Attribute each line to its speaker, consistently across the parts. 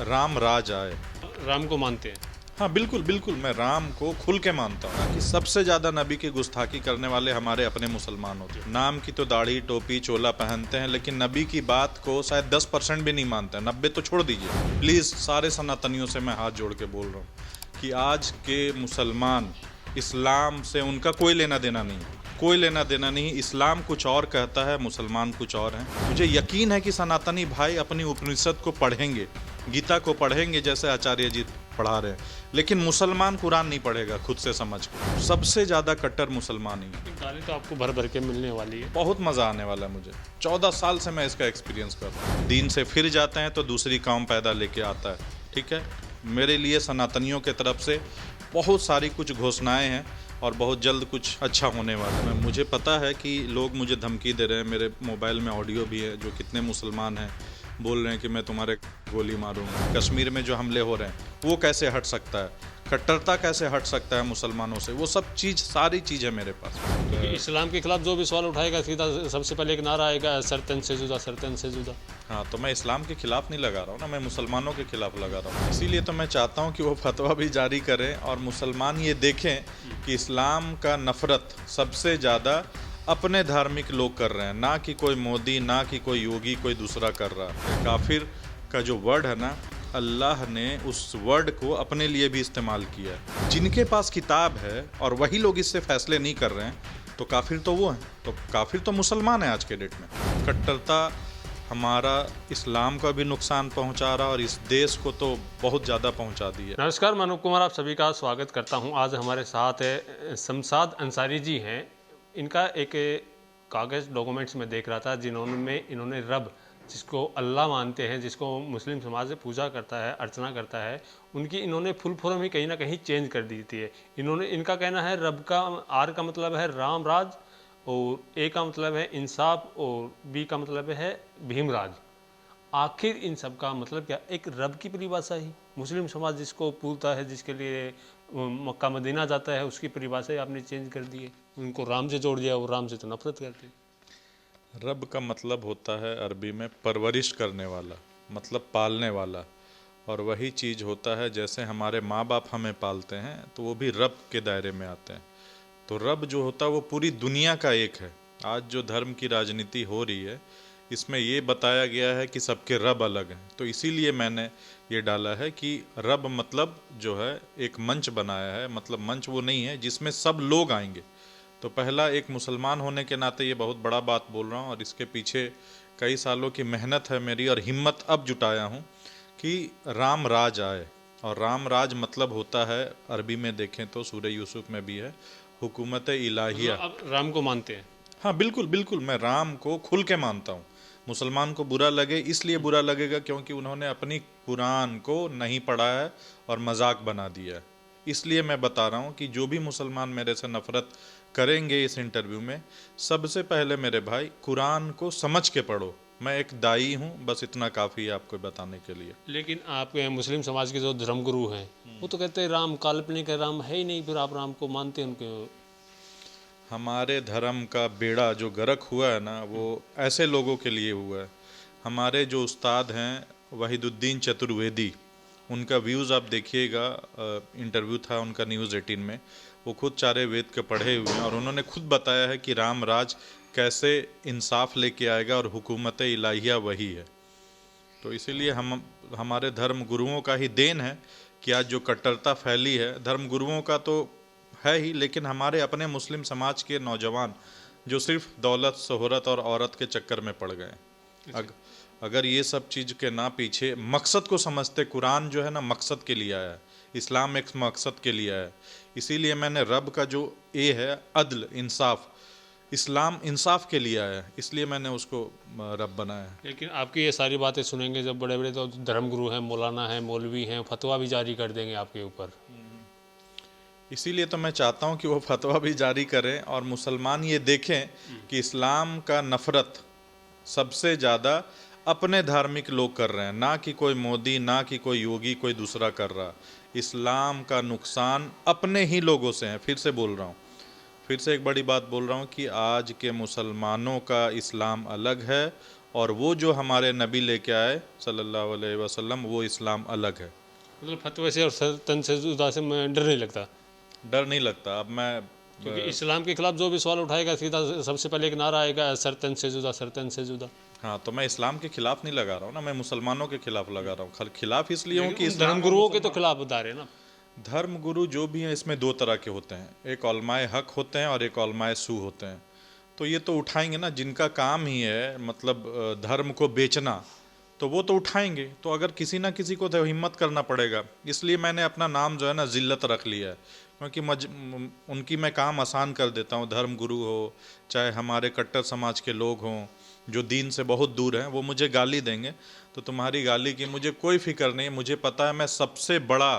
Speaker 1: राम राज आए।
Speaker 2: राम को मानते हैं।
Speaker 1: हाँ बिल्कुल बिल्कुल, मैं राम को खुल के मानता हूँ कि सबसे ज्यादा नबी की गुस्ताखी करने वाले हमारे अपने मुसलमान होते हैं। नाम की तो दाढ़ी टोपी चोला पहनते हैं, लेकिन नबी की बात को शायद 10% भी नहीं मानते हैं। 90 तो छोड़ दीजिए। प्लीज सारे सनातनियों से मैं हाथ जोड़ के बोल रहा हूँ कि आज के मुसलमान इस्लाम से उनका कोई लेना देना नहीं है, कोई लेना देना नहीं। इस्लाम कुछ और कहता है, मुसलमान कुछ और हैं। मुझे यकीन है कि सनातनी भाई अपनी उपनिषद को पढ़ेंगे, गीता को पढ़ेंगे जैसे आचार्य जी पढ़ा रहे हैं, लेकिन मुसलमान कुरान नहीं पढ़ेगा खुद से समझ के। सबसे ज़्यादा कट्टर मुसलमान ही है।
Speaker 2: गाली तो आपको भर भर के मिलने वाली है।
Speaker 1: बहुत मज़ा आने वाला है मुझे। 14 साल से मैं इसका एक्सपीरियंस कर रहा हूँ। दीन से फिर जाते हैं तो दूसरी कौम पैदा लेके आता है। ठीक है, मेरे लिए सनातनियों के तरफ से बहुत सारी कुछ घोषणाएं हैं और बहुत जल्द कुछ अच्छा होने वाला है। मुझे पता है कि लोग मुझे धमकी दे रहे हैं, मेरे मोबाइल में ऑडियो भी है, जो कितने मुसलमान हैं बोल रहे हैं कि मैं तुम्हारे गोली मारूंगा। कश्मीर में जो हमले हो रहे हैं वो कैसे हट सकता है, कट्टरता कैसे हट सकता है मुसलमानों से, वो सब चीज़ सारी चीज़ है मेरे पास।
Speaker 2: क्योंकि इस्लाम के खिलाफ जो भी सवाल उठाएगा सीधा सबसे पहले एक नारा आएगा, सरतन से जुदा, सरतन से जुदा।
Speaker 1: हाँ, तो मैं इस्लाम के खिलाफ नहीं लगा रहा हूँ ना, मैं मुसलमानों के खिलाफ लगा रहा हूँ। इसीलिए तो मैं चाहता हूँ कि वो फतवा भी जारी करें और मुसलमान ये देखें कि इस्लाम का नफ़रत सबसे ज़्यादा अपने धार्मिक लोग कर रहे हैं, ना कि कोई मोदी, ना कि कोई योगी, कोई दूसरा कर रहा है। काफिर का जो वर्ड है ना, अल्लाह ने उस वर्ड को अपने लिए भी इस्तेमाल किया है। जिनके पास किताब है और वही लोग इससे फैसले नहीं कर रहे हैं, तो काफिर तो वो हैं। तो काफिर तो मुसलमान है आज के डेट में। कट्टरता हमारा इस्लाम का भी नुकसान पहुंचा रहा और इस देश को तो बहुत ज़्यादा पहुंचा दी है।
Speaker 2: नमस्कार, मैं अनूप कुमार आप सभी का स्वागत करता हूं। आज हमारे साथ है शमशाद अंसारी जी हैं। इनका एक कागज़ डॉक्यूमेंट्स में देख रहा था इन्होंने रब, जिसको अल्लाह मानते हैं, जिसको मुस्लिम समाज से पूजा करता है, अर्चना करता है, उनकी इन्होंने फुल फॉर्म ही कहीं ना कहीं चेंज कर दी थी। इनका कहना है रब का आर का मतलब है राम राज, और ए का मतलब है इंसाफ, और बी का मतलब है भीमराज। आखिर इन सब का मतलब क्या? एक रब की परिभाषा ही मुस्लिम समाज जिसको पूजता है, जिसके लिए मक्का मदीना जाता है, उसकी परिभाषा ही आपने चेंज कर दी है। उनको राम से जोड़ दिया, वो राम से तो नफरत करते हैं।
Speaker 1: रब का मतलब होता है अरबी में परवरिश करने वाला, मतलब पालने वाला। और वही चीज़ होता है जैसे हमारे माँ बाप हमें पालते हैं, तो वो भी रब के दायरे में आते हैं। तो रब जो होता है वो पूरी दुनिया का एक है। आज जो धर्म की राजनीति हो रही है, इसमें ये बताया गया है कि सबके रब अलग हैं। तो इसीलिए मैंने ये डाला है कि रब मतलब जो है एक मंच बनाया है। मतलब मंच वो नहीं है जिसमें सब लोग आएंगे। तो पहला, एक मुसलमान होने के नाते ये बहुत बड़ा बात बोल रहा हूँ और इसके पीछे कई सालों की मेहनत है मेरी और हिम्मत अब जुटाया हूँ कि राम राज आए। और राम राज मतलब होता है, अरबी में देखें तो सूरह यूसुफ में भी है, हुकूमत इलाहिया।
Speaker 2: आप राम को मानते हैं?
Speaker 1: हाँ बिल्कुल बिल्कुल, मैं राम को खुल के मानता हूँ। मुसलमान को बुरा लगे इसलिए बुरा लगेगा क्योंकि उन्होंने अपनी कुरान को नहीं पढ़ा है और मजाक बना दिया है। इसलिए मैं बता रहा हूँ कि जो भी मुसलमान मेरे से नफरत करेंगे इस इंटरव्यू में, सबसे पहले मेरे भाई कुरान को समझ के पढ़ो। मैं एक दाई हूँ, बस इतना काफ़ी है आपको बताने के लिए।
Speaker 2: लेकिन आप मुस्लिम समाज के जो धर्मगुरु हैं वो तो कहते हैं राम काल्पनिक है, राम है ही नहीं, फिर आप राम को मानते हैं उनके?
Speaker 1: हमारे धर्म का बेड़ा जो गर्क हुआ है ना, वो ऐसे लोगों के लिए हुआ है। हमारे जो उस्ताद हैं वहीदुद्दीन चतुर्वेदी, उनका व्यूज़ आप देखिएगा, इंटरव्यू था उनका न्यूज़ 18 में। वो खुद चारे वेद के पढ़े हुए हैं और उन्होंने खुद बताया है कि राम राज कैसे इंसाफ लेके आएगा और हुकूमत इलाहिया वही है। तो इसीलिए हमारे धर्म गुरुओं का ही देन है कि आज जो कट्टरता फैली है, धर्म गुरुओं का तो है ही, लेकिन हमारे अपने मुस्लिम समाज के नौजवान जो सिर्फ दौलत शोहरत और औरत के चक्कर में पड़ गए। अगर ये सब चीज़ के ना पीछे मकसद को समझते, कुरान जो है ना मकसद के लिए आया है, इस्लाम एक मकसद के लिए आया है। इसीलिए मैंने रब का जो ए है अदल इंसाफ, इस्लाम इंसाफ के लिए आया है, इसलिए मैंने उसको रब बनाया है।
Speaker 2: लेकिन आपकी ये सारी बातें सुनेंगे जब बड़े बड़े तो धर्मगुरु हैं, मौलाना हैं, मौलवी हैं, फतवा भी जारी कर देंगे आपके ऊपर।
Speaker 1: इसीलिए तो मैं चाहता हूँ कि वो फतवा भी जारी करें और मुसलमान ये देखें कि इस्लाम का नफ़रत सबसे ज़्यादा अपने धार्मिक लोग कर रहे हैं, ना कि कोई मोदी, ना कि कोई योगी, कोई दूसरा कर रहा। इस्लाम का नुकसान अपने ही लोगों से है। फिर से बोल रहा हूँ, फिर से एक बड़ी बात बोल रहा हूँ कि आज के मुसलमानों का इस्लाम अलग है और वो जो हमारे नबी लेके आए सल्लल्लाहु अलैहि वसल्लम, वो इस्लाम अलग है।
Speaker 2: मतलब फतवे से और तन से जुदा से मैं डर नहीं लगता,
Speaker 1: डर नहीं लगता। अब मैं
Speaker 2: क्योंकि इस्लाम के खिलाफ जो भी सवाल उठाएगा सीधा सबसे पहले एक नारा आएगा, सर तन से जुदा, सर तन से जुदा।
Speaker 1: हाँ, तो मैं इस्लाम के खिलाफ नहीं लगा रहा हूँ ना, मैं मुसलमानों के खिलाफ लगा रहा हूँ। खिलाफ इसलिए हूँ कि
Speaker 2: उन
Speaker 1: इस्लाम और
Speaker 2: धर्मगुरुओं के तो खिलाफ बता रहे हैं ना।
Speaker 1: धर्म गुरु जो भी हैं इसमें दो तरह के होते हैं, एक औलमाए हक होते हैं और एक औलमाए सू होते हैं। तो ये तो उठाएंगे ना, जिनका काम ही है मतलब धर्म को बेचना, तो वो तो उठाएंगे। तो अगर किसी ना किसी को तो हिम्मत करना पड़ेगा। इसलिए मैंने अपना नाम जो है ना जिल्लत रख लिया है, क्योंकि उनकी मैं काम आसान कर देता हूँ। धर्म गुरु हो चाहे हमारे कट्टर समाज के लोग हों जो दीन से बहुत दूर हैं, वो मुझे गाली देंगे तो तुम्हारी गाली की मुझे कोई फिक्र नहीं है। मुझे पता है मैं सबसे बड़ा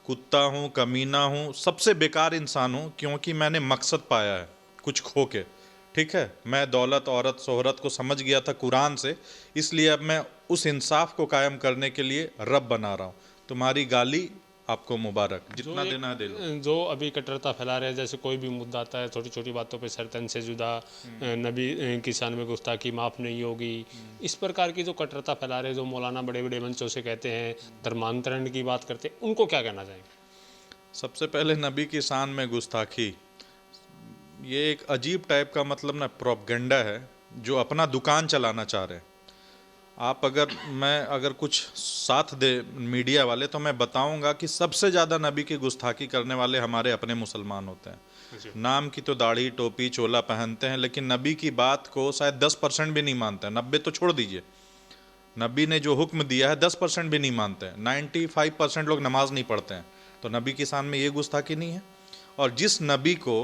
Speaker 1: कुत्ता हूँ, कमीना हूँ, सबसे बेकार इंसान हूँ, क्योंकि मैंने मकसद पाया है कुछ खो के। ठीक है, मैं दौलत औरत शोहरत को समझ गया था कुरान से, इसलिए अब मैं उस इंसाफ को कायम करने के लिए रब बना रहा हूँ। तुम्हारी गाली आपको मुबारक, जितना देना है दे लो।
Speaker 2: जो अभी कट्टरता फैला रहे हैं, जैसे कोई भी मुद्दा आता है छोटी छोटी बातों पे सर तन से जुदा, नबी की शान में गुस्ताखी माफ़ नहीं होगी, इस प्रकार की जो कट्टरता फैला रहे हैं, जो मौलाना बड़े बड़े मंचों से कहते हैं, धर्मांतरण की बात करते हैं, उनको क्या कहना चाहेंगे?
Speaker 1: सबसे पहले नबी की शान में गुस्ताखी ये एक अजीब टाइप का मतलब ना प्रोपगेंडा है, जो अपना दुकान चलाना चाह रहे हैं। आप अगर कुछ साथ दे मीडिया वाले, तो मैं बताऊंगा कि सबसे ज़्यादा नबी की गुस्ताखी करने वाले हमारे अपने मुसलमान होते हैं। नाम की तो दाढ़ी टोपी चोला पहनते हैं, लेकिन नबी की बात को शायद 10% भी नहीं मानते हैं। 90 तो छोड़ दीजिए, नबी ने जो हुक्म दिया है 10% भी नहीं मानते हैं। 95% लोग नमाज नहीं पढ़ते हैं। तो नबी की शान में ये गुस्ताखी नहीं है। और जिस नबी को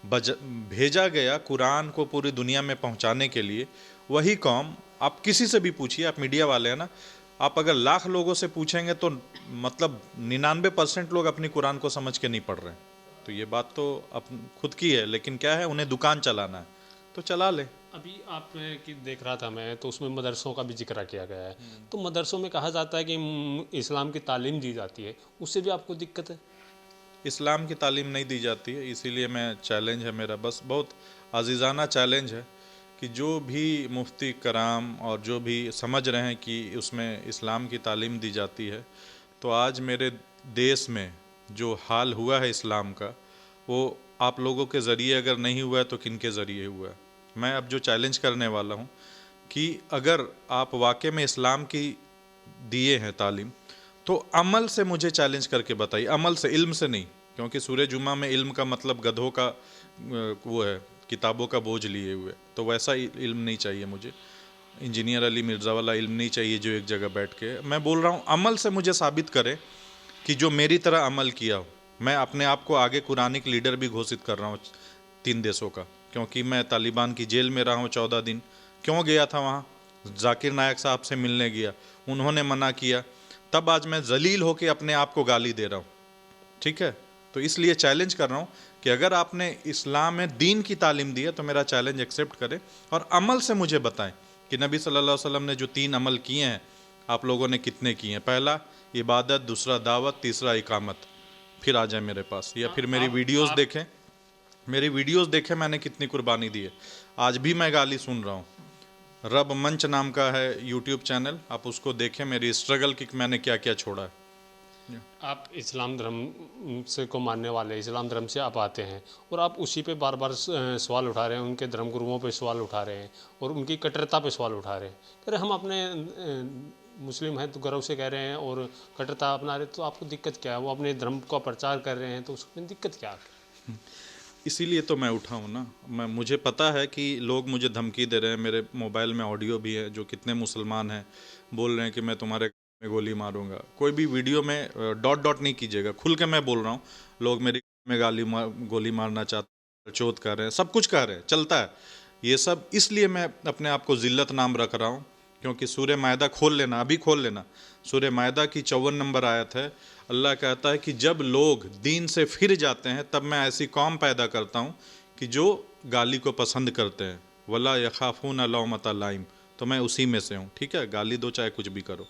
Speaker 1: भेजा गया कुरान को पूरी दुनिया में पहुंचाने के लिए, वही कौम, आप किसी से भी पूछिए, आप मीडिया वाले हैं ना, आप अगर लाख लोगों से पूछेंगे तो मतलब 99% लोग अपनी कुरान को समझ के नहीं पढ़ रहे हैं। तो ये बात तो खुद की है, लेकिन क्या है, उन्हें दुकान चलाना है तो चला ले।
Speaker 2: अभी आप की देख रहा था मैं, तो उसमें मदरसों का भी जिक्र किया गया है। तो मदरसों में कहा जाता है कि इस्लाम की तालीम दी जाती है, उससे भी आपको दिक्कत है?
Speaker 1: इस्लाम की तालीम नहीं दी जाती है, इसीलिए मैं चैलेंज है मेरा, बस बहुत अजीज़ाना चैलेंज है कि जो भी मुफ्ती कराम और जो भी समझ रहे हैं कि उसमें इस्लाम की तालीम दी जाती है, तो आज मेरे देश में जो हाल हुआ है इस्लाम का, वो आप लोगों के ज़रिए अगर नहीं हुआ है तो किन के ज़रिए हुआ है। मैं अब जो चैलेंज करने वाला हूँ कि अगर आप वाकई में इस्लाम की दिए हैं तालीम, तो अमल से मुझे चैलेंज करके बताइए, अमल से, इल्म से नहीं। क्योंकि सूरह जुमा में इल्म का मतलब गधों का वो है, किताबों का बोझ लिए हुए, तो वैसा इल्म नहीं चाहिए मुझे। इंजीनियर अली मिर्ज़ा वाला इल्म नहीं चाहिए जो एक जगह बैठ के। मैं बोल रहा हूँ अमल से मुझे साबित करे कि जो मेरी तरह अमल किया हो। मैं अपने आप को आगे कुरानिक लीडर भी घोषित कर रहा हूँ 3 देशों का, क्योंकि मैं तालिबान की जेल में रहा हूँ 14 दिन। क्यों गया था वहाँ? जाकिर नायक साहब से मिलने गया, उन्होंने मना किया, तब आज मैं जलील होकर अपने आप को गाली दे रहा हूँ। ठीक है, तो इसलिए चैलेंज कर रहा हूँ कि अगर आपने इस्लाम में दीन की तालीम दी है तो मेरा चैलेंज एक्सेप्ट करें और अमल से मुझे बताएं कि नबी सल्लल्लाहु अलैहि वसल्लम ने जो 3 अमल किए हैं, आप लोगों ने कितने किए हैं। पहला इबादत, दूसरा दावत, तीसरा इकामत। फिर आ जाए मेरे पास, या फिर मेरी वीडियोस देखें, मेरी वीडियोस देखें मैंने कितनी कुर्बानी दी है। आज भी मैं गाली सुन रहा हूँ। रब मंच नाम का है यूट्यूब चैनल, आप उसको देखें, मेरी स्ट्रगल की मैंने क्या क्या छोड़ा है।
Speaker 2: आप इस्लाम धर्म से को मानने वाले, इस्लाम धर्म से आप आते हैं और आप उसी पे बार बार सवाल उठा रहे हैं, उनके धर्म गुरुओं पे सवाल उठा रहे हैं और उनकी कट्टरता पे सवाल उठा रहे हैं। कह रहे हम अपने मुस्लिम हैं तो गर्व से कह रहे हैं और कट्टरता अपना रहे, तो आपको दिक्कत क्या है? वो अपने धर्म का प्रचार कर रहे हैं तो उसमें दिक्कत क्या है?
Speaker 1: इसीलिए तो मैं उठा हूँ ना। मुझे पता है कि लोग मुझे धमकी दे रहे हैं, मेरे मोबाइल में ऑडियो भी है, जो कितने मुसलमान हैं बोल रहे हैं कि मैं तुम्हारे में गोली मारूंगा। कोई भी वीडियो में डॉट डॉट नहीं कीजिएगा, खुल के मैं बोल रहा हूँ। लोग मेरी में गोली मारना चाहते हैं, चोट कर रहे हैं, सब कुछ कह रहे हैं, चलता है ये सब। इसलिए मैं अपने आप को जिल्लत नाम रख रहा हूँ, क्योंकि सूरह मायदा खोल लेना, अभी खोल लेना, सूरह मायदा की 54 नंबर आयत है। अल्लाह कहता है कि जब लोग दीन से फिर जाते हैं तब मैं ऐसी कौम पैदा करता हूँ कि जो गाली को पसंद करते हैं, वला यखाफून लौमत लाइम। तो मैं उसी में से हूँ। ठीक है, गाली दो चाहे कुछ भी करो,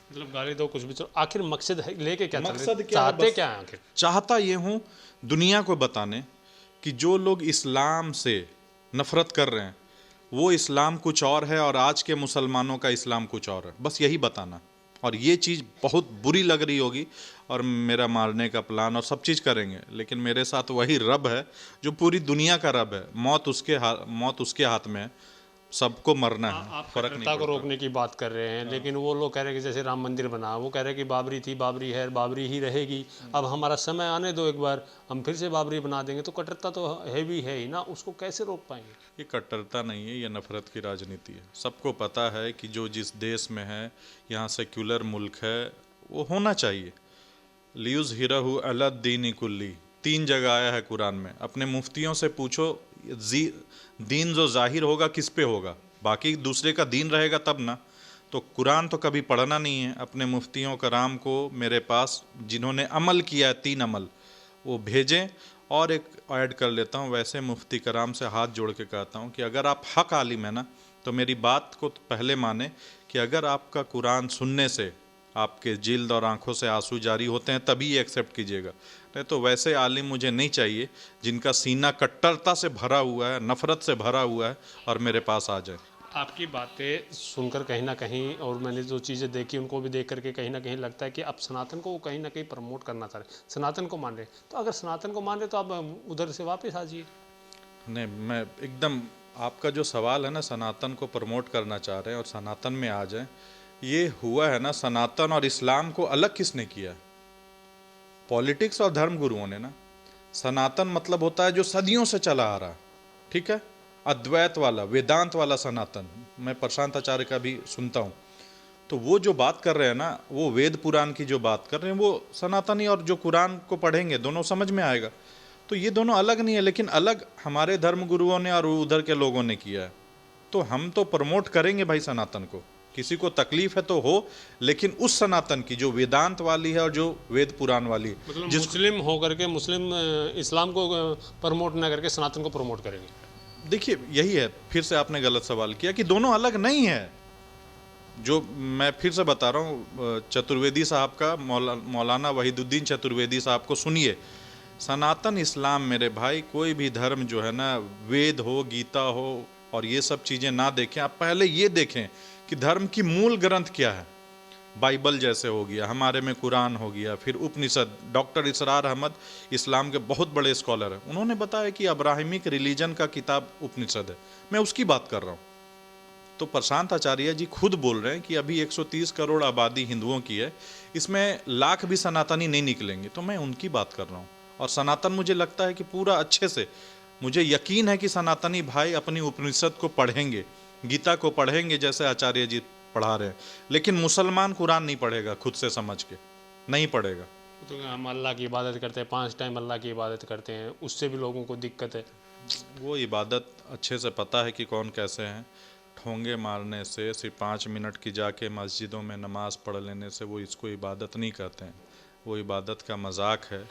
Speaker 2: मतलब गाली दो कुछ भी चलो, आखिर मकसद है लेके क्या
Speaker 1: मकसद क्या
Speaker 2: चाहते क्या है? आखिर
Speaker 1: चाहता ये हूँ दुनिया को बताने कि जो लोग इस्लाम से नफरत कर रहे हैं वो इस्लाम कुछ और है और आज के मुसलमानों का इस्लाम कुछ और है, बस यही बताना। और ये चीज़ बहुत बुरी लग रही होगी और मेरा मारने का प्लान और सब चीज़ करेंगे, लेकिन मेरे साथ वही रब है जो पूरी दुनिया का रब है। मौत उसके हाथ में है, सबको मरना है,
Speaker 2: आप
Speaker 1: फर्क नहीं
Speaker 2: कट्टरता को
Speaker 1: पड़ता।
Speaker 2: रोकने की बात कर रहे हैं, लेकिन वो लोग कह रहे हैं कि जैसे राम मंदिर बना, वो कह रहे हैं कि बाबरी थी, बाबरी है, बाबरी ही रहेगी। अब हमारा समय आने दो, एक बार हम फिर से बाबरी बना देंगे, तो कट्टरता तो है भी है ही ना, उसको कैसे रोक पाएंगे?
Speaker 1: ये कट्टरता नहीं है, ये नफरत की राजनीति है। सबको पता है कि जो जिस देश में है, यहाँ सेक्युलर मुल्क है, वो होना चाहिए। लियुज हिरहु अलद दीनी कुल्ली 3 जगह आया है कुरान में। अपने मुफ्तियों से पूछो दीन जो जाहिर होगा किस पे होगा, बाकी दूसरे का दीन रहेगा तब ना। तो कुरान तो कभी पढ़ना नहीं है। अपने मुफ्तियों कराम को मेरे पास जिन्होंने अमल किया है 3 अमल, वो भेजें। और एक ऐड कर लेता हूँ, वैसे मुफ्ती कराम से हाथ जोड़ के कहता हूँ कि अगर आप हक आलिम है ना, तो मेरी बात को पहले माने कि अगर आपका कुरान सुनने से आपके जिल्द और आंखों से आंसू जारी होते हैं तभी ये एक्सेप्ट कीजिएगा, नहीं तो वैसे आलिम मुझे नहीं चाहिए जिनका सीना कट्टरता से भरा हुआ है, नफरत से भरा हुआ है, और मेरे पास आ जाए।
Speaker 2: आपकी बातें सुनकर कहीं ना कहीं, और मैंने जो चीज़ें देखी उनको भी देख करके कहीं ना कहीं लगता है कि अब सनातन को वो कहीं ना कहीं प्रमोट करना चाह रहे, सनातन को मान रहे। तो अगर सनातन को मान रहे तो आप उधर से वापस आ जाइए।
Speaker 1: नहीं, मैं एकदम, आपका जो सवाल है ना, सनातन को प्रमोट करना चाह रहे हैं और सनातन में आ जाए, ये हुआ है ना, सनातन और इस्लाम को अलग किसने किया है? पॉलिटिक्स और धर्म गुरुओं ने ना। सनातन मतलब होता है जो सदियों से चला आ रहा है, ठीक है, अद्वैत वाला, वेदांत वाला सनातन। मैं प्रशांत आचार्य का भी सुनता हूँ, तो वो जो बात कर रहे हैं ना, वो वेद पुराण की जो बात कर रहे हैं, वो सनातनी और जो कुरान को पढ़ेंगे दोनों समझ में आएगा। तो ये दोनों अलग नहीं है, लेकिन अलग हमारे धर्म गुरुओं ने और उधर के लोगों ने किया है। तो हम तो प्रमोट करेंगे भाई सनातन को, किसी को तकलीफ है तो हो, लेकिन उस सनातन की जो वेदांत वाली है और जो वेद पुराण वाली है।
Speaker 2: मतलब मुस्लिम होकर के मुस्लिम इस्लाम को प्रमोट ना करके सनातन को प्रमोट करेंगे।
Speaker 1: देखिए, यही है, फिर से आपने गलत सवाल किया कि दोनों अलग नहीं है। जो मैं फिर से बता रहा हूँ, चतुर्वेदी साहब का, मौलाना वहीदुद्दीन चतुर्वेदी साहब को सुनिए। सनातन इस्लाम मेरे भाई, कोई भी धर्म जो है ना, वेद हो, गीता हो और ये सब चीज़ें ना देखें, आप पहले ये देखें कि धर्म की मूल ग्रंथ क्या है। बाइबल जैसे हो गया, हमारे में कुरान हो गया, फिर उपनिषद। डॉक्टर इसरार अहमद इस्लाम के बहुत बड़े स्कॉलर हैं, उन्होंने बताया कि अब्राहमिक रिलीजन का किताब उपनिषद है। मैं उसकी बात कर रहा हूँ। तो प्रशांत आचार्य जी खुद बोल रहे हैं कि अभी 130 करोड़ आबादी हिंदुओं की है, इसमें लाख भी सनातनी नहीं निकलेंगे। तो मैं उनकी बात कर रहा हूँ। और सनातन, मुझे लगता है कि पूरा अच्छे से, मुझे यकीन है कि सनातनी भाई अपनी उपनिषद को पढ़ेंगे, गीता को पढ़ेंगे जैसे आचार्य जी पढ़ा रहे हैं। लेकिन मुसलमान कुरान नहीं पढ़ेगा, खुद से समझ के नहीं पढ़ेगा।
Speaker 2: तो हम अल्लाह की इबादत करते हैं, 5 टाइम अल्लाह की इबादत करते हैं, उससे भी लोगों को दिक्कत है।
Speaker 1: वो इबादत अच्छे से पता है कि कौन कैसे हैं। ठोंगे मारने से, सिर्फ 5 मिनट की जाके मस्जिदों में नमाज़ पढ़ लेने से वो इसको इबादत नहीं कहते हैं, वो इबादत का मजाक है।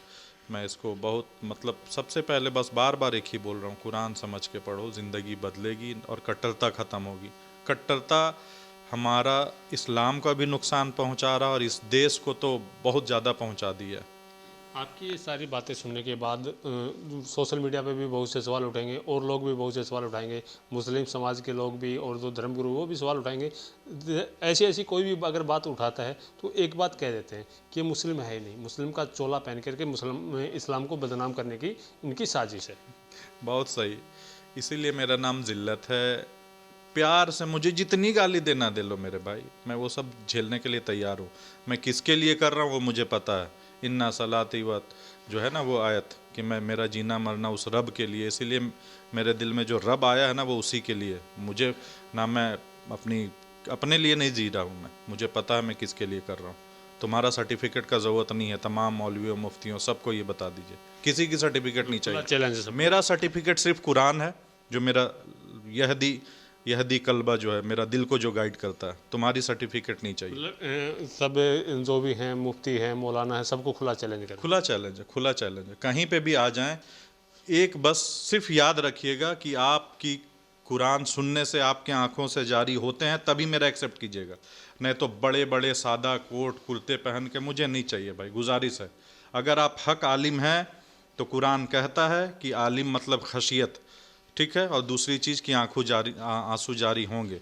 Speaker 1: मैं इसको बहुत, मतलब सबसे पहले बस बार बार एक ही बोल रहा हूँ, कुरान समझ के पढ़ो, ज़िंदगी बदलेगी और कट्टरता ख़त्म होगी। कट्टरता हमारा इस्लाम का भी नुकसान पहुँचा रहा और इस देश को तो बहुत ज़्यादा पहुँचा दिया।
Speaker 2: आपकी ये सारी बातें सुनने के बाद सोशल मीडिया पे भी बहुत से सवाल उठेंगे और लोग भी बहुत से सवाल उठाएंगे, मुस्लिम समाज के लोग भी और जो धर्मगुरु वो भी सवाल उठाएंगे। ऐसी ऐसी कोई भी अगर बात उठाता है तो एक बात कह देते हैं कि ये मुस्लिम है ही नहीं, मुस्लिम का चोला पहन करके मुस्लिम इस्लाम को बदनाम करने की इनकी साजिश है।
Speaker 1: बहुत सही, इसीलिए मेरा नाम जिल्लत है। प्यार से मुझे जितनी गाली देना दे लो मेरे भाई, मैं वो सब झेलने के लिए तैयार हूँ। मैं किसके लिए कर रहा हूँ वो मुझे पता है। इन्ना सलाती वत जो है ना, वो आयत कि मैं, मेरा जीना मरना उस रब के लिए, इसीलिए मेरे दिल में जो रब आया है ना, वो उसी के लिए। मुझे ना, मैं अपने लिए नहीं जी रहा हूँ, मुझे पता है मैं किसके लिए कर रहा हूँ। तुम्हारा सर्टिफिकेट का ज़रूरत नहीं है, तमाम मौलवियों मुफ्तियों सबको ये बता दीजिए, किसी की सर्टिफिकेट नहीं चाहिए।
Speaker 2: चैलेंज है।
Speaker 1: मेरा सर्टिफिकेट सिर्फ कुरान है, जो मेरा यहदी कल्बा जो है, मेरा दिल को जो गाइड करता है। तुम्हारी सर्टिफिकेट नहीं चाहिए।
Speaker 2: मतलब सब जो भी हैं, मुफ्ती हैं, मौलाना है, सबको खुला चैलेंज कर,
Speaker 1: खुला चैलेंज है, खुला चैलेंज है, कहीं पे भी आ जाएं। एक बस सिर्फ याद रखिएगा कि आपकी कुरान सुनने से आपके आंखों से जारी होते हैं तभी मेरा एक्सेप्ट कीजिएगा, नहीं तो बड़े बड़े सादा कोट कुर्ते पहन के मुझे नहीं चाहिए भाई। गुजारिश है, अगर आप हक आलिम हैं तो कुरान कहता है कि आलिम मतलब खशियत, ठीक है, और दूसरी चीज़ कि आंसू जारी होंगे,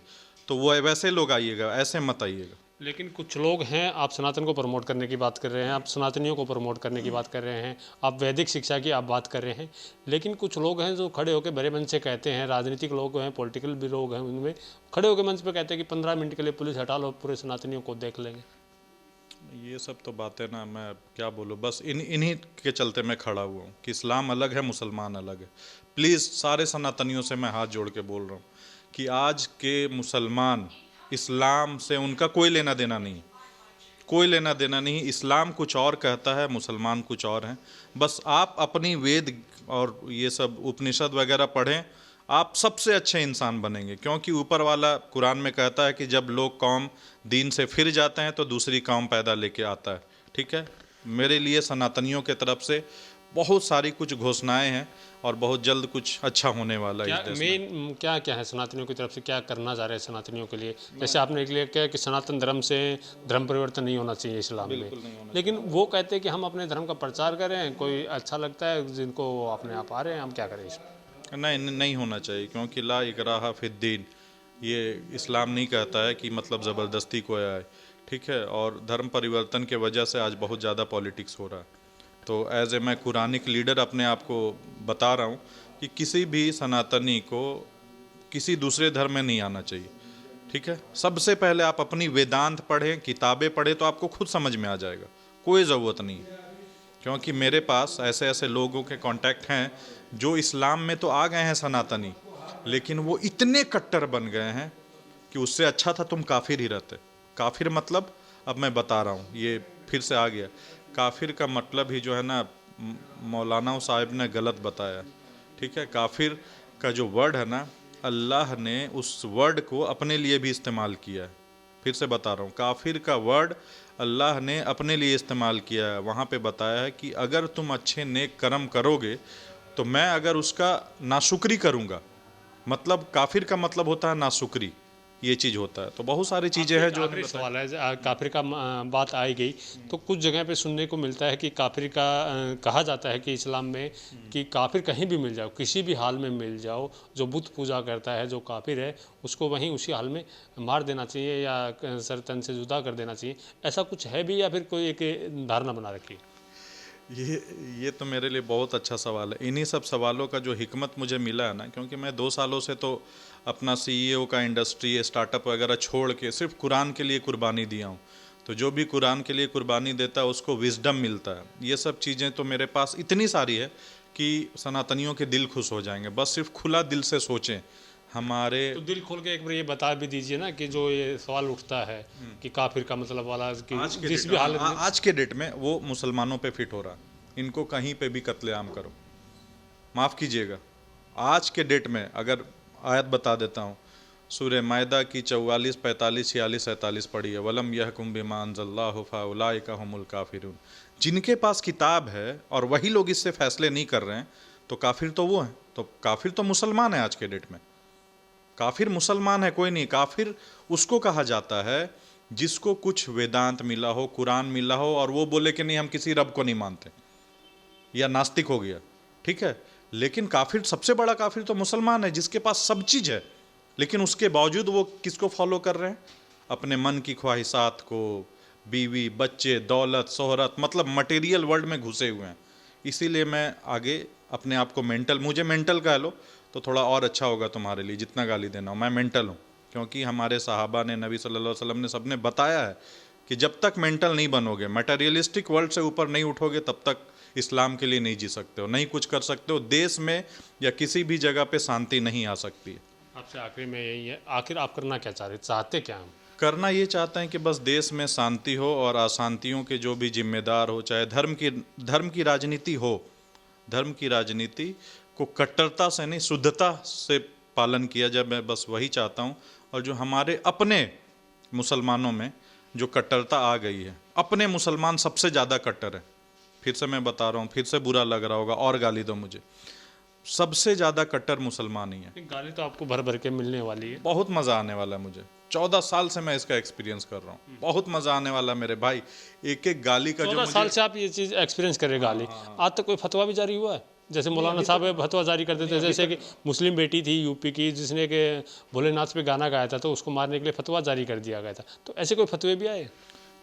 Speaker 1: तो वो वैसे लोग आइएगा, ऐसे मत आइएगा।
Speaker 2: लेकिन कुछ लोग हैं, आप सनातन को प्रमोट करने की बात कर रहे हैं, आप सनातनियों को प्रमोट करने की बात कर रहे हैं, आप वैदिक शिक्षा की आप बात कर रहे हैं, लेकिन कुछ लोग हैं जो खड़े होकर बड़े मन से कहते हैं, राजनीतिक लोग हैं, पॉलिटिकल भी लोग हैं, उनमें खड़े होकर मंच पे कहते हैं कि 15 मिनट के लिए पुलिस हटा लो, पूरे सनातनियों को देख लेंगे।
Speaker 1: ये सब तो बातें ना, मैं क्या बोलूँ, बस इन्हीं के चलते मैं खड़ा हुआ हूँ कि इस्लाम अलग है, मुसलमान अलग है। प्लीज़ सारे सनातनियों से मैं हाथ जोड़ के बोल रहा हूँ कि आज के मुसलमान, इस्लाम से उनका कोई लेना देना नहीं, कोई लेना देना नहीं। इस्लाम कुछ और कहता है, मुसलमान कुछ और हैं। बस आप अपनी वेद और ये सब उपनिषद वगैरह पढ़ें, आप सबसे अच्छे इंसान बनेंगे, क्योंकि ऊपर वाला कुरान में कहता है कि जब लोग कौम दीन से फिर जाते हैं तो दूसरी कौम पैदा लेके आता है। ठीक है, मेरे लिए सनातनियों के तरफ से बहुत सारी कुछ घोषणाएं हैं और बहुत जल्द कुछ अच्छा होने वाला है
Speaker 2: क्या
Speaker 1: इस देश में।
Speaker 2: मेन क्या क्या है सनातनियों की तरफ से, क्या करना चाह रहे हैं सनातनियों के लिए? जैसे आपने क्लियर किया कि सनातन धर्म से धर्म परिवर्तन नहीं होना चाहिए इस्लाम में, लेकिन वो कहते हैं कि हम अपने धर्म का प्रचार करें, कोई अच्छा लगता है जिनको वो अपने आप आ रहे हैं, हम क्या करें इसमें?
Speaker 1: नहीं होना चाहिए, क्योंकि ला इकराहा फिद्दीन, ये इस्लाम नहीं कहता है कि मतलब ज़बरदस्ती कोई आए। ठीक है, और धर्म परिवर्तन के वजह से आज बहुत ज़्यादा पॉलिटिक्स हो रहा है। तो एज ए मैं कुरानिक लीडर अपने आप को बता रहा हूँ कि किसी भी सनातनी को किसी दूसरे धर्म में नहीं आना चाहिए। ठीक है, सबसे पहले आप अपनी वेदांत पढ़ें, किताबें पढ़ें, तो आपको खुद समझ में आ जाएगा, कोई ज़रूरत नहीं है। क्योंकि मेरे पास ऐसे ऐसे लोगों के कांटेक्ट हैं जो इस्लाम में तो आ गए हैं सनातनी, लेकिन वो इतने कट्टर बन गए हैं कि उससे अच्छा था तुम काफिर ही रहते। काफिर मतलब, अब मैं बता रहा हूँ, ये फिर से आ गया। काफिर का मतलब ही जो है ना, मौलाना साहिब ने गलत बताया। ठीक है, काफिर का जो वर्ड है ना, अल्लाह ने उस वर्ड को अपने लिए भी इस्तेमाल किया है। फिर से बता रहा हूँ, काफिर का वर्ड अल्लाह ने अपने लिए इस्तेमाल किया है। वहाँ पे बताया है कि अगर तुम अच्छे नेक कर्म करोगे तो मैं अगर उसका नाशुक्री करूँगा, मतलब काफिर का मतलब होता है नाशुक्री, ये चीज़ होता है। तो बहुत सारी चीज़ें हैं जो
Speaker 2: आखिरी सवाल है, काफिर का बात आई गई तो कुछ जगह पे सुनने को मिलता है कि काफिर का कहा जाता है कि इस्लाम में कि काफिर कहीं भी मिल जाओ, किसी भी हाल में मिल जाओ, जो बुत पूजा करता है, जो काफिर है, उसको वहीं उसी हाल में मार देना चाहिए या सर तन से जुदा कर देना चाहिए। ऐसा कुछ है भी या फिर कोई एक धारणा बना रखी है?
Speaker 1: ये तो मेरे लिए बहुत अच्छा सवाल है। इन्हीं सब सवालों का जो हिकमत मुझे मिला है ना, क्योंकि मैं 2 सालों से तो अपना सीईओ का इंडस्ट्री, स्टार्टअप वगैरह छोड़ के सिर्फ कुरान के लिए कुर्बानी दिया हूँ। तो जो भी कुरान के लिए कुर्बानी देता है उसको विजडम मिलता है। ये सब चीज़ें तो मेरे पास इतनी सारी है कि सनातनियों के दिल खुश हो जाएंगे। बस सिर्फ खुला दिल से सोचें। हमारे
Speaker 2: तो दिल खोल के एक बार ये बता भी दीजिए ना कि जो ये सवाल उठता है कि काफिर का मतलब वाला कि जिस भी हालत में
Speaker 1: आज के डेट में वो मुसलमानों पे फिट हो रहा है। इनको कहीं पे भी कत्लेआम करो, माफ़ कीजिएगा। आज के डेट में अगर आयत बता देता हूँ, सूरह मायदा की 44, 45, 46, 47 पढ़ी है, वलम यहकुम बिमा अंज़लल्लाहु फउलाइका हुमुल काफिरून। जिनके पास किताब है और वही लोग इससे फैसले नहीं कर रहे हैं, तो काफिर तो वो हैं। तो काफिर तो मुसलमान है आज के डेट में। काफिर मुसलमान है कोई नहीं। काफिर उसको कहा जाता है जिसको कुछ वेदांत मिला हो, कुरान मिला हो, और वो बोले कि नहीं हम किसी रब को नहीं मानते, या नास्तिक हो गया। ठीक है, लेकिन काफिर, सबसे बड़ा काफिर तो मुसलमान है जिसके पास सब चीज़ है, लेकिन उसके बावजूद वो किसको फॉलो कर रहे हैं? अपने मन की ख्वाहिशात को, बीवी, बच्चे, दौलत, शोहरत, मतलब मटेरियल वर्ल्ड में घुसे हुए हैं। इसीलिए मैं आगे अपने आप को मेंटल, मुझे मेंटल कह लो तो थोड़ा और अच्छा होगा तुम्हारे लिए, जितना गाली देना हो। मैं मेंटल हूँ, क्योंकि हमारे सहाबा ने, नबी सल्लल्लाहु अलैहि वसल्लम ने, सबने बताया है कि जब तक मेंटल नहीं बनोगे, मटेरियलिस्टिक वर्ल्ड से ऊपर नहीं उठोगे, तब तक इस्लाम के लिए नहीं जी सकते हो, नहीं कुछ कर सकते हो। देश में या किसी भी जगह पे शांति नहीं आ सकती है।
Speaker 2: आपसे आखिरी में यही है, आखिर आप करना क्या चाहते क्या हम?
Speaker 1: करना ये चाहते हैं कि बस देश में शांति हो और अशांतियों के जो भी जिम्मेदार हो, चाहे धर्म की राजनीति हो, धर्म की राजनीति को कट्टरता से नहीं, शुद्धता से पालन किया जाए। मैं बस वही चाहता हूँ। और जो हमारे अपने मुसलमानों में जो कट्टरता आ गई है, अपने मुसलमान सबसे ज़्यादा कट्टर है। फिर से मैं बता रहा हूँ, फिर से बुरा लग रहा होगा और गाली दो मुझे, सबसे ज़्यादा कट्टर मुसलमान ही है।
Speaker 2: गाली तो आपको भर भर के मिलने वाली है।
Speaker 1: बहुत मज़ा आने वाला है मुझे। 14 साल से मैं इसका एक्सपीरियंस कर रहा हूँ। बहुत मज़ा आने वाला है मेरे भाई। एक एक गाली का जो
Speaker 2: 14 साल से आप ये चीज़ एक्सपीरियंस कर रहे गाली। आज तक कोई फतवा भी जारी हुआ है? जैसे मौलाना साहब फतवा जारी करते थे, जैसे कि मुस्लिम बेटी थी यूपी की जिसने कि भोलेनाथ पे गाना गाया था, तो उसको मारने के लिए फतवा जारी कर दिया गया था। तो ऐसे कोई फतवे भी आए?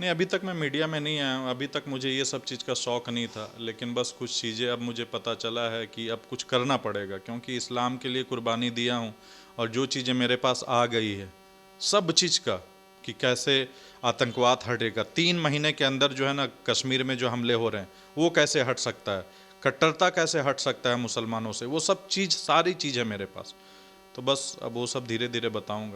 Speaker 1: नहीं, अभी तक मैं मीडिया में नहीं आया हूँ, अभी तक मुझे ये सब चीज़ का शौक़ नहीं था, लेकिन बस कुछ चीज़ें अब मुझे पता चला है कि अब कुछ करना पड़ेगा, क्योंकि इस्लाम के लिए कुर्बानी दिया हूँ। और जो चीज़ें मेरे पास आ गई है सब चीज़ का, कि कैसे आतंकवाद हटेगा 3 महीने के अंदर, जो है ना कश्मीर में जो हमले हो रहे हैं वो कैसे हट सकता है, कट्टरता कैसे हट सकता है मुसलमानों से, वो सब चीज़ सारी चीज़ है मेरे पास। तो बस अब वो सब धीरे धीरे बताऊंगा।